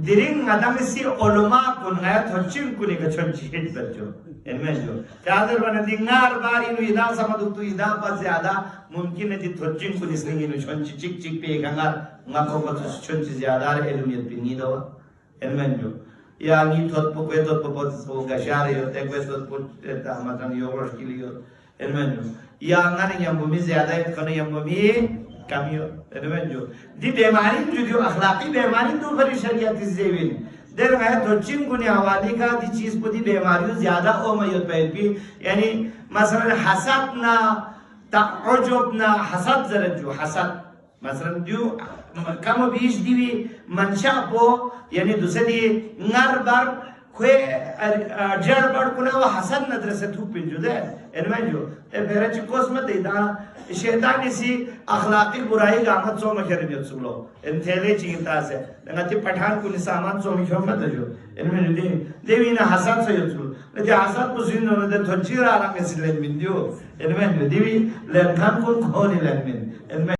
diring ngadang si oloma kun ngaya thochin kuni ka chonchi hit bachcho enmenjo chaadar bana dingar bari nu ida samaduk tu ida pa zyada mumkin hai di thochin kuni sningi nu chonchi chik chik pe gangar ngako ko chonchi zyada ar elumiyat pinni do enmenjo ya ni thot po pe thot po so gashare yo te ko thot po ta matan yogosh kiliyo enmenjo ya ngani yang bumi zyada it kono yang bumi kamiyo enmenjo di bemari ju dio akhlaqi bemari do bari shariat zevin der gaya thochin kuni hawali ka di cheez po di bemari zyada o mayot pe yani masalan hasad na ta'ujub na hasad zaraju hasad masalan ju kamo bish divi mansha po yani dusadi ngarbar kwe jarbar kuna wa hasad nadra se thup pinju de enmenjo e bera chi kosmat ida shaytan isi akhlaqi burai ga amat so makhere bi sulo en thele chi ta se ngati pathan kun saman so mi khom matajo enmenjo de devi na hasad se yusul le hasad ko zin no de thonchira ala me silen min dio enmenjo devi len kan kun khoni len min